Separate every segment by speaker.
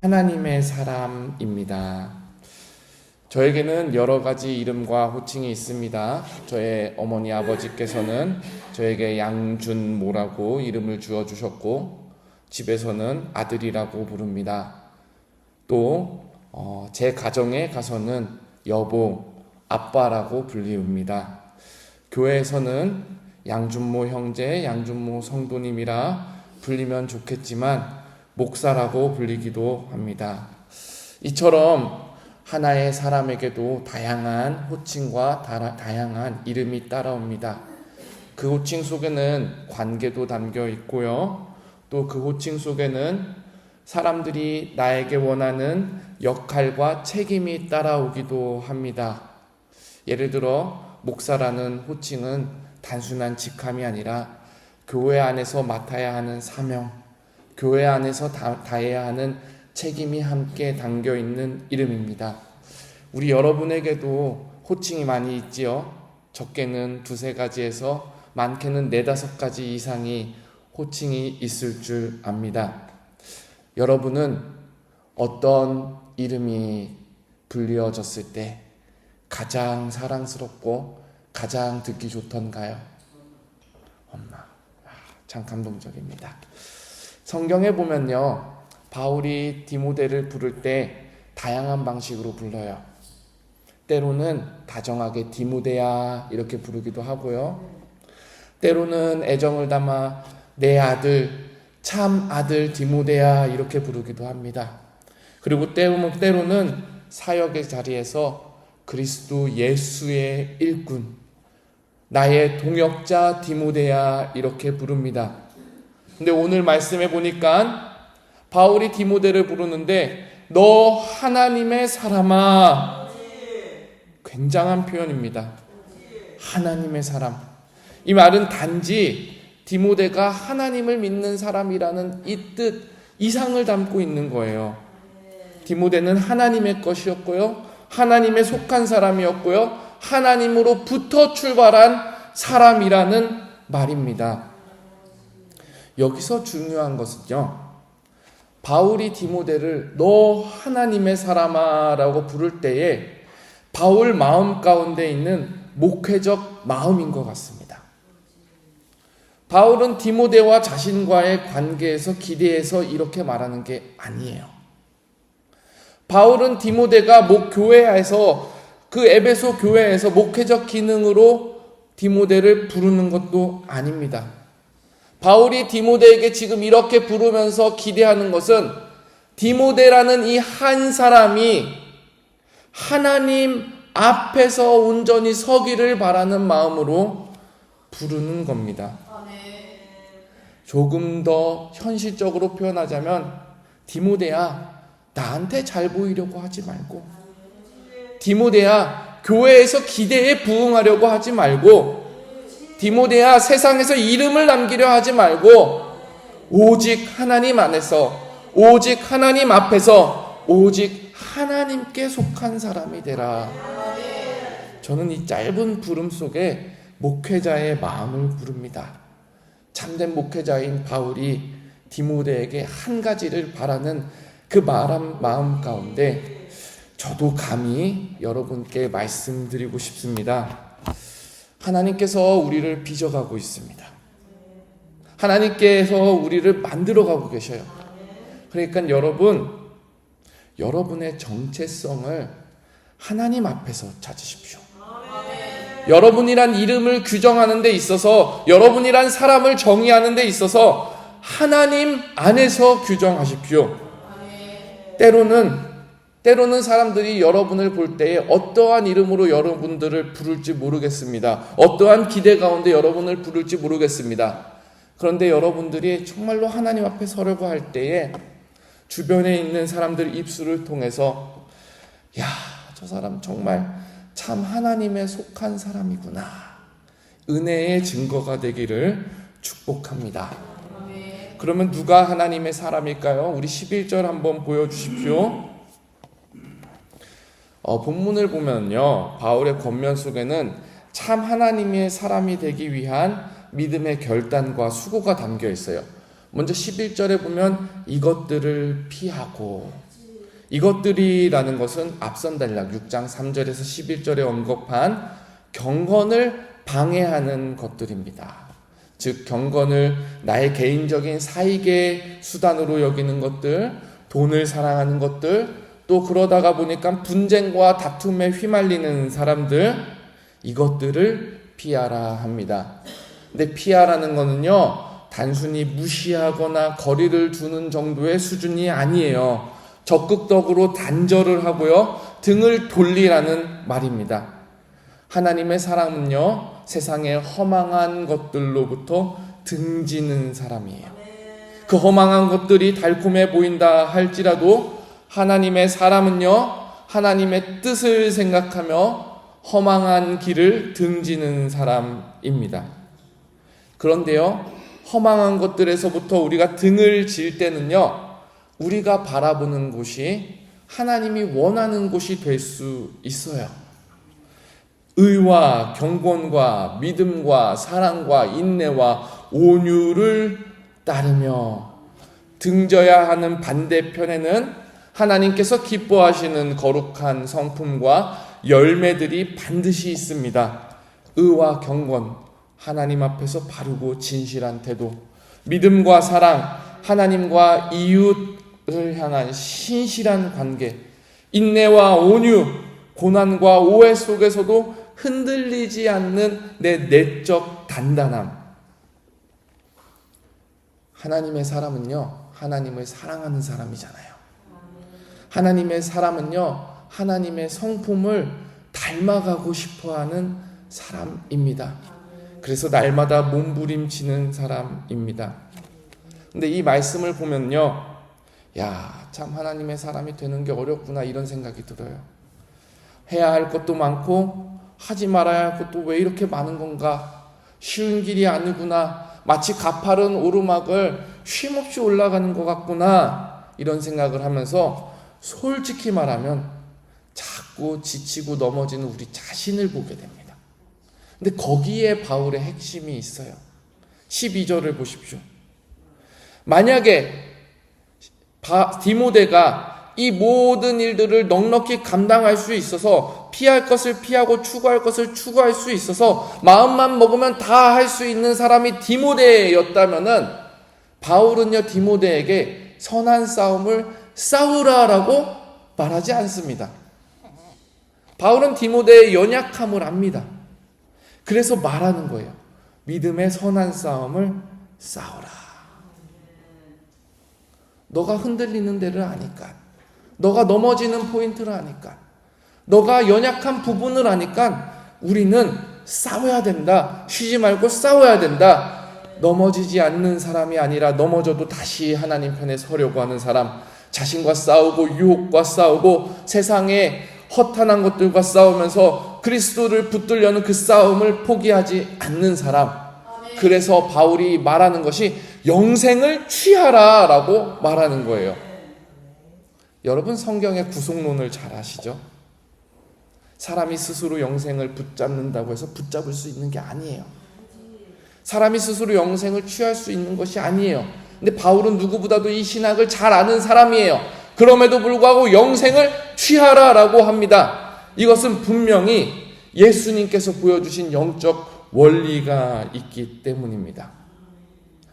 Speaker 1: 하나님의 사람입니다. 저에게는 여러 가지 이름과 호칭이 있습니다. 저의 어머니 아버지께서는 저에게 양준모라고 이름을 주어주셨고, 집에서는 아들이라고 부릅니다. 또 제 가정에 가서는 여보, 아빠라고 불리웁니다. 교회에서는 양준모 형제, 양준모 성도님이라 불리면 좋겠지만 목사라고 불리기도 합니다. 이처럼 하나의 사람에게도 다양한 호칭과 다양한 이름이 따라옵니다. 그 호칭 속에는 관계도 담겨 있고요. 또 그 호칭 속에는 사람들이 나에게 원하는 역할과 책임이 따라오기도 합니다. 예를 들어 목사라는 호칭은 단순한 직함이 아니라 교회 안에서 맡아야 하는 사명, 교회 안에서 다해야 하는 책임이 함께 담겨 있는 이름입니다. 우리 여러분에게도 호칭이 많이 있지요. 적게는 2-3가지에서 많게는 4-5가지 이상이 호칭이 있을 줄 압니다. 여러분은 어떤 이름이 불리어졌을 때 가장 사랑스럽고 가장 듣기 좋던가요? 엄마. 참 감동적입니다. 성경에 보면요, 바울이 디모데를 부를 때 다양한 방식으로 불러요. 때로는 다정하게 디모데야 이렇게 부르기도 하고요. 때로는 애정을 담아 내 아들, 참 아들 디모데야 이렇게 부르기도 합니다. 그리고 때로는 사역의 자리에서 그리스도 예수의 일꾼, 나의 동역자 디모데야 이렇게 부릅니다. 근데 오늘 말씀해 보니까 바울이 디모데를 부르는데 너 하나님의 사람아, 굉장한 표현입니다. 하나님의 사람. 이 말은 단지 디모데가 하나님을 믿는 사람이라는 이 뜻 이상을 담고 있는 거예요. 디모데는 하나님의 것이었고요, 하나님에 속한 사람이었고요, 하나님으로부터 출발한 사람이라는 말입니다. 여기서 중요한 것은요, 바울이 디모데를 너 하나님의 사람아 라고 부를 때에 바울 마음 가운데 있는 목회적 마음인 것 같습니다. 바울은 디모데와 자신과의 관계에서 기대해서 이렇게 말하는 게 아니에요. 바울은 디모데가 교회에서 그 에베소 교회에서 목회적 기능으로 디모데를 부르는 것도 아닙니다. 바울이 디모데에게 지금 이렇게 부르면서 기대하는 것은 디모데라는 이 한 사람이 하나님 앞에서 온전히 서기를 바라는 마음으로 부르는 겁니다. 조금 더 현실적으로 표현하자면 디모데야, 나한테 잘 보이려고 하지 말고, 디모데야, 교회에서 기대에 부응하려고 하지 말고, 디모데야, 세상에서 이름을 남기려 하지 말고, 오직 하나님 안에서, 오직 하나님 앞에서, 오직 하나님께 속한 사람이 되라. 저는 이 짧은 부름 속에 목회자의 마음을 부릅니다. 참된 목회자인 바울이 디모데에게 한 가지를 바라는 그 마음 가운데 저도 감히 여러분께 말씀드리고 싶습니다. 하나님께서 우리를 빚어가고 있습니다. 하나님께서 우리를 만들어가고 계셔요. 그러니까 여러분의 정체성을 하나님 앞에서 찾으십시오. 여러분이란 이름을 규정하는 데 있어서, 여러분이란 사람을 정의하는 데 있어서 하나님 안에서 규정하십시오. 때로는 사람들이 여러분을 볼 때에 어떠한 이름으로 여러분들을 부를지 모르겠습니다. 어떠한 기대 가운데 여러분을 부를지 모르겠습니다. 그런데 여러분들이 정말로 하나님 앞에 서려고 할 때에 주변에 있는 사람들 입술을 통해서 야, 저 사람 정말 참 하나님에 속한 사람이구나, 은혜의 증거가 되기를 축복합니다. 그러면 누가 하나님의 사람일까요? 우리 11절 한번 보여주십시오. 본문을 보면요, 바울의 권면 속에는 참 하나님의 사람이 되기 위한 믿음의 결단과 수고가 담겨 있어요. 먼저 11절에 보면 이것들을 피하고, 이것들이라는 것은 앞선 단락 6장 3절에서 11절에 언급한 경건을 방해하는 것들입니다. 즉 경건을 나의 개인적인 사익의 수단으로 여기는 것들, 돈을 사랑하는 것들, 또 그러다가 보니까 분쟁과 다툼에 휘말리는 사람들, 이것들을 피하라 합니다. 근데 피하라는 거는요, 단순히 무시하거나 거리를 두는 정도의 수준이 아니에요. 적극적으로 단절을 하고요, 등을 돌리라는 말입니다. 하나님의 사람은요, 세상의 허망한 것들로부터 등지는 사람이에요. 그 허망한 것들이 달콤해 보인다 할지라도 하나님의 사람은요, 하나님의 뜻을 생각하며 허망한 길을 등지는 사람입니다. 그런데요, 허망한 것들에서부터 우리가 등을 질 때는요, 우리가 바라보는 곳이 하나님이 원하는 곳이 될 수 있어요. 의와 경건과 믿음과 사랑과 인내와 온유를 따르며 등져야 하는 반대편에는 하나님께서 기뻐하시는 거룩한 성품과 열매들이 반드시 있습니다. 의와 경건, 하나님 앞에서 바르고 진실한 태도, 믿음과 사랑, 하나님과 이웃을 향한 신실한 관계, 인내와 온유, 고난과 오해 속에서도 흔들리지 않는 내 내적 단단함. 하나님의 사람은요, 하나님을 사랑하는 사람이잖아요. 하나님의 사람은요, 하나님의 성품을 닮아가고 싶어하는 사람입니다. 그래서 날마다 몸부림치는 사람입니다. 근데 이 말씀을 보면요, 야, 참 하나님의 사람이 되는 게 어렵구나, 이런 생각이 들어요. 해야 할 것도 많고 하지 말아야 할 것도 왜 이렇게 많은 건가? 쉬운 길이 아니구나. 마치 가파른 오르막을 쉼없이 올라가는 것 같구나. 이런 생각을 하면서 솔직히 말하면 자꾸 지치고 넘어지는 우리 자신을 보게 됩니다. 근데 거기에 바울의 핵심이 있어요. 12절을 보십시오. 만약에 디모데가 이 모든 일들을 넉넉히 감당할 수 있어서 피할 것을 피하고 추구할 것을 추구할 수 있어서 마음만 먹으면 다 할 수 있는 사람이 디모데였다면은 바울은요, 디모데에게 선한 싸움을 싸우라라고 말하지 않습니다. 바울은 디모데의 연약함을 압니다. 그래서 말하는 거예요. 믿음의 선한 싸움을 싸우라. 너가 흔들리는 데를 아니까, 너가 넘어지는 포인트를 아니까, 너가 연약한 부분을 아니까 우리는 싸워야 된다. 쉬지 말고 싸워야 된다. 넘어지지 않는 사람이 아니라 넘어져도 다시 하나님 편에 서려고 하는 사람, 자신과 싸우고 유혹과 싸우고 세상의 허탄한 것들과 싸우면서 그리스도를 붙들려는 그 싸움을 포기하지 않는 사람. 그래서 바울이 말하는 것이 영생을 취하라라고 말하는 거예요. 여러분, 성경의 구속론을 잘 아시죠? 사람이 스스로 영생을 붙잡는다고 해서 붙잡을 수 있는 게 아니에요. 사람이 스스로 영생을 취할 수 있는 것이 아니에요. 근데 바울은 누구보다도 이 신학을 잘 아는 사람이에요. 그럼에도 불구하고 영생을 취하라라고 합니다. 이것은 분명히 예수님께서 보여주신 영적 원리가 있기 때문입니다.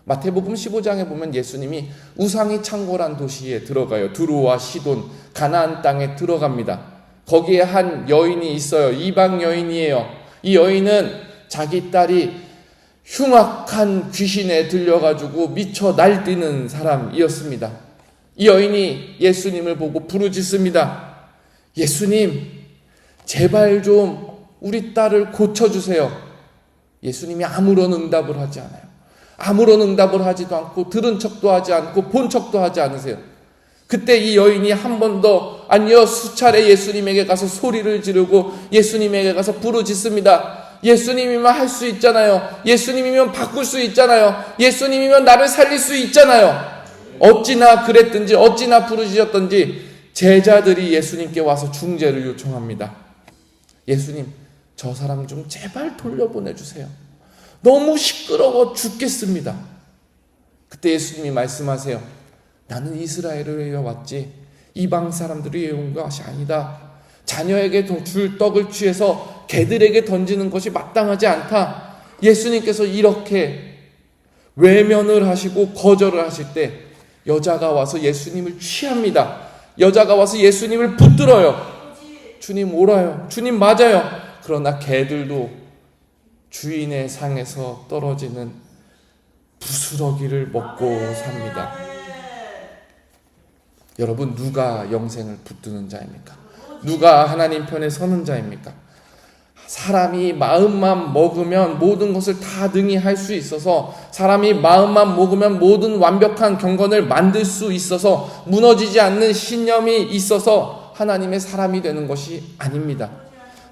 Speaker 1: 마태복음 15장에 보면 예수님이 우상이 창궐한 도시에 들어가요. 두로와 시돈, 가나안 땅에 들어갑니다. 거기에 한 여인이 있어요. 이방 여인이에요. 이 여인은 자기 딸이 흉악한 귀신에 들려가지고 미쳐 날뛰는 사람이었습니다. 이 여인이 예수님을 보고 부르짖습니다. 예수님, 제발 좀 우리 딸을 고쳐주세요. 예수님이 아무런 응답을 하지 않아요. 아무런 응답을 하지도 않고 들은 척도 하지 않고 본 척도 하지 않으세요. 그때 이 여인이 한 번 더, 아니요, 수차례 예수님에게 가서 소리를 지르고 예수님에게 가서 부르짖습니다. 예수님이면 할 수 있잖아요. 예수님이면 바꿀 수 있잖아요. 예수님이면 나를 살릴 수 있잖아요. 어찌나 그랬든지 어찌나 부르짖었던지 제자들이 예수님께 와서 중재를 요청합니다. 예수님, 저 사람 좀 제발 돌려보내주세요. 너무 시끄러워 죽겠습니다. 그때 예수님이 말씀하세요. 나는 이스라엘을 위해 왔지 이방 사람들이 해온 것이 아니다. 자녀에게 줄 떡을 취해서 개들에게 던지는 것이 마땅하지 않다. 예수님께서 이렇게 외면을 하시고 거절을 하실 때 여자가 와서 예수님을 취합니다. 여자가 와서 예수님을 붙들어요. 주님 옳아요. 주님 맞아요. 그러나 개들도 주인의 상에서 떨어지는 부스러기를 먹고 삽니다. 여러분, 누가 영생을 붙드는 자입니까? 누가 하나님 편에 서는 자입니까? 사람이 마음만 먹으면 모든 것을 다 능히 할 수 있어서, 사람이 마음만 먹으면 모든 완벽한 경건을 만들 수 있어서, 무너지지 않는 신념이 있어서 하나님의 사람이 되는 것이 아닙니다.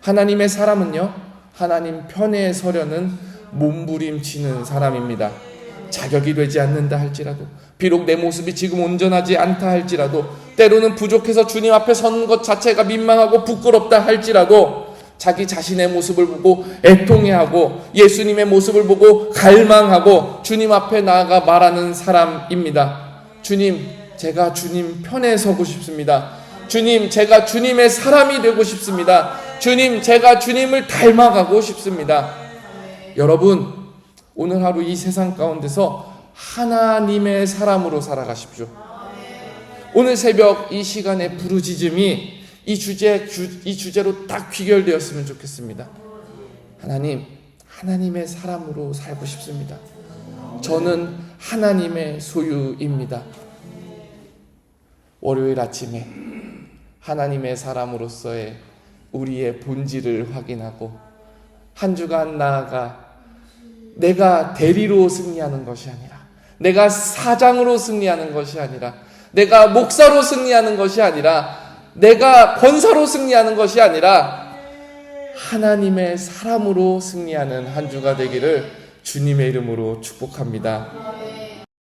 Speaker 1: 하나님의 사람은요, 하나님 편에 서려는 몸부림치는 사람입니다. 자격이 되지 않는다 할지라도, 비록 내 모습이 지금 온전하지 않다 할지라도, 때로는 부족해서 주님 앞에 서는 것 자체가 민망하고 부끄럽다 할지라도 자기 자신의 모습을 보고 애통해하고 예수님의 모습을 보고 갈망하고 주님 앞에 나아가 말하는 사람입니다. 주님, 제가 주님 편에 서고 싶습니다. 주님, 제가 주님의 사람이 되고 싶습니다. 주님, 제가 주님을 닮아가고 싶습니다. 여러분, 오늘 하루 이 세상 가운데서 하나님의 사람으로 살아가십시오. 오늘 새벽 이 시간의 부르짖음이 이 주제로 딱 귀결되었으면 좋겠습니다. 하나님, 하나님의 사람으로 살고 싶습니다. 저는 하나님의 소유입니다. 월요일 아침에 하나님의 사람으로서의 우리의 본질을 확인하고 한 주간 나아가 내가 대리로 승리하는 것이 아니라, 내가 사장으로 승리하는 것이 아니라, 내가 목사로 승리하는 것이 아니라, 내가 권사로 승리하는 것이 아니라 하나님의 사람으로 승리하는 한 주가 되기를 주님의 이름으로 축복합니다.